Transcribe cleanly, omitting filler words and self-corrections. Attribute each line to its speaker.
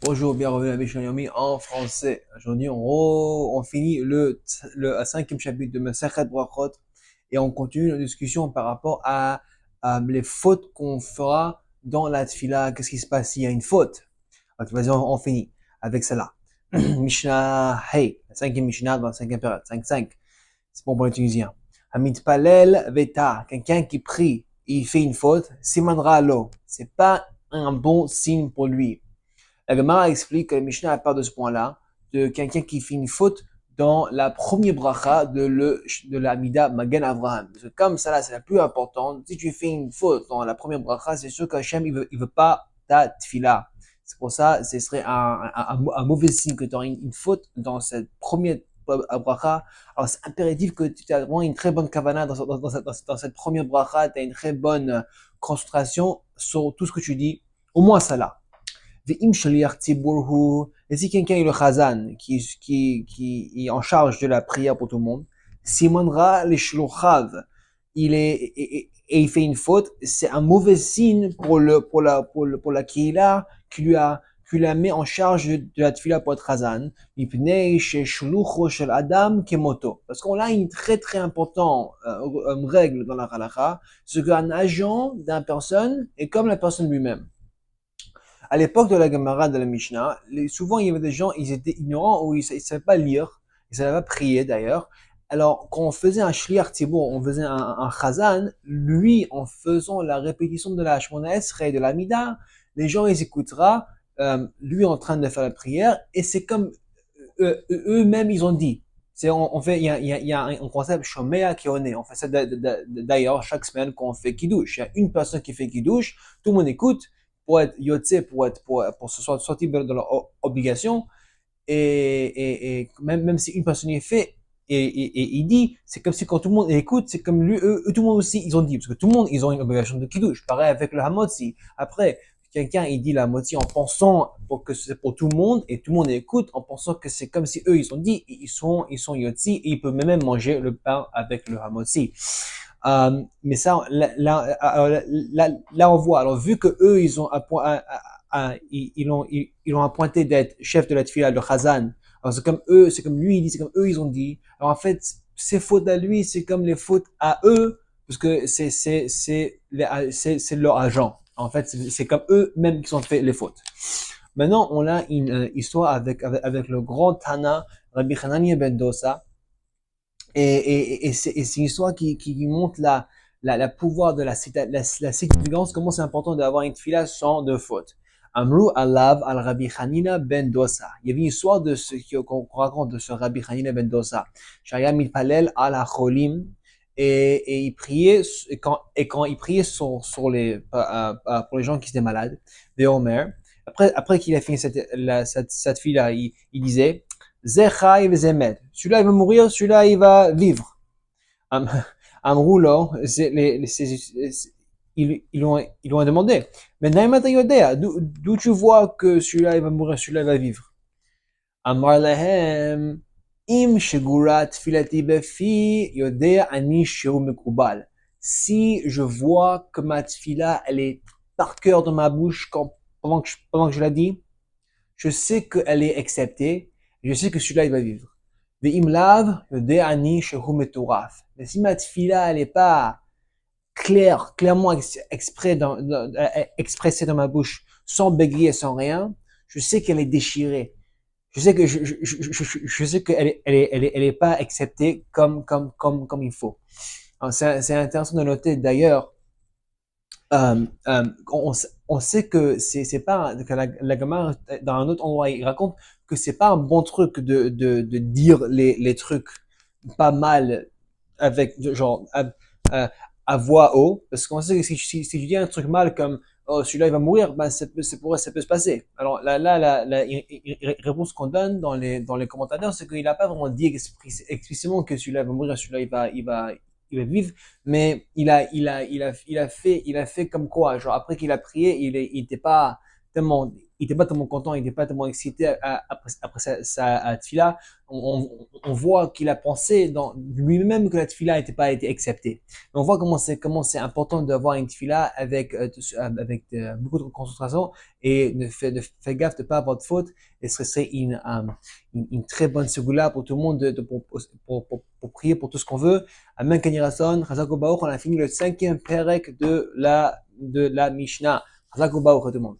Speaker 1: Bonjour, bienvenue à Mishnah Yomi en français. Aujourd'hui, on finit le cinquième chapitre de Masachet Brachot et on continue la discussion par rapport à les fautes qu'on fera dans la tfila. Qu'est-ce qui se passe s'il y a une faute? Ok, vas-y, on finit avec cela. Mishnah Hey, la cinquième Mishnah dans la cinquième période, 5-5. C'est bon pour les Tunisiens. Hamid Palel Veta, quelqu'un qui prie et il fait une faute, Simandra lo. C'est pas un bon signe pour lui. La Gemara explique que le Mishnah part de ce point-là, de quelqu'un qui fait une faute dans la première bracha de la Mida Magen Avraham. Parce que comme ça là, c'est la plus importante. Si tu fais une faute dans la première bracha, c'est sûr qu'Hachem, il veut pas ta tfila. C'est pour ça, ce serait un mauvais signe que tu auras une faute dans cette première bracha. Alors, c'est impératif que tu aies vraiment une très bonne kavana dans cette première bracha, tu as une très bonne concentration sur tout ce que tu dis. Au moins ça là. Et si quelqu'un est le chazan, qui est en charge de la prière pour tout le monde, Simonra les shlochav, et il fait une faute, c'est un mauvais signe pour la Kehila qui la met en charge de la tfila pour être chazan. Parce qu'on a une très très importante règle dans la halakha, c'est qu'un agent d'une personne est comme la personne lui-même. À l'époque de la Gemara de la Mishnah, souvent il y avait des gens, ils étaient ignorants ou ils ne savaient pas lire, ils ne savaient pas prier d'ailleurs. Alors, quand on faisait un shliach tzibur, on faisait un chazan, lui, en faisant la répétition de la Shmona Esrei, de la Mida, les gens, ils écoutera, lui en train de faire la prière, et c'est comme eux-mêmes, ils ont dit. On fait, il y a un concept shomea keone. On fait ça d'ailleurs chaque semaine quand on fait kiddush. Il y a une personne qui fait kiddush, tout le monde écoute pour être yotze, pour se sortir de leur obligation. Et même si une personne est fait et il dit, c'est comme si quand tout le monde écoute, c'est comme lui, tout le monde aussi, ils ont dit, parce que tout le monde, ils ont une obligation de kiddush. Pareil avec le hamotzi. Après, quelqu'un, il dit la moitié en pensant que c'est pour tout le monde et tout le monde écoute en pensant que c'est comme si eux, ils ont dit, ils sont yotzi et ils peuvent même manger le pain avec le hamotzi. Mais ça, là, on voit. Alors, vu que eux, ils ont appointé d'être chef de la tfila, le chazan. Alors, c'est comme eux, c'est comme lui, il dit, c'est comme eux, ils ont dit. Alors, en fait, ces fautes à lui, c'est comme les fautes à eux, parce que c'est leur agent. En fait, c'est comme eux-mêmes qui ont fait les fautes. Maintenant, on a une histoire avec le grand Tana, Rabbi Hanani ben Dosa, et c'est une histoire qui montre la pouvoir de la significance, comment c'est important d'avoir une tfila sans de faute. Amru alav al Rabbi Hanina ben Dosa. Il y avait une histoire qu'on raconte de ce Rabbi Hanina ben Dosa. Shaya mitpalel al hacholim. Et il priait, quand il priait pour les gens qui étaient malades, de Omer, après qu'il a fini cette fille-là, il disait, Zechai Zemed. Celui-là, il va mourir, celui-là, il va vivre. Amroulo, ils l'ont demandé. Mais Naimata Yodea, d'où tu vois que celui-là, il va mourir, celui-là, il va vivre? Amar Lahem, Im Shegurat Filati Befi, Yodea Ani Shiru Mekubal. Si je vois que ma tfila, elle est par cœur dans ma bouche pendant que je la dis, je sais qu'elle est acceptée, je sais que celui-là, il va vivre. Mais si ma tfila, elle n'est pas clairement expressée dans ma bouche, sans bégayer, sans rien, je sais qu'elle est déchirée. Je sais que je sais qu'elle est pas acceptée comme il faut. C'est intéressant de noter d'ailleurs, on sait que c'est pas que la gamin dans un autre endroit il raconte que c'est pas un bon truc de dire les trucs pas mal avec genre à voix haut parce qu'on sait que si tu dis un truc mal comme oh celui-là il va mourir ben ça peut se passer. Alors la réponse qu'on donne dans les commentateurs c'est qu'il a pas vraiment dit explicitement que celui-là va mourir, celui-là il va vivre, mais il a fait comme quoi, genre après qu'il a prié, il était pas il était pas tellement content, il était pas tellement excité après sa tefila. On voit qu'il a pensé dans lui-même que la tefila n'était pas été acceptée. Mais on voit comment c'est important d'avoir une tefila avec beaucoup de concentration et de faire gaffe de pas avoir de faute. Et ce serait une très bonne segoula pour tout le monde pour prier pour tout ce qu'on veut. Amen, Kanirason, Chazak Baruch, on a fini le 5e perek de la Mishnah. Chazak Baruch, tout le monde.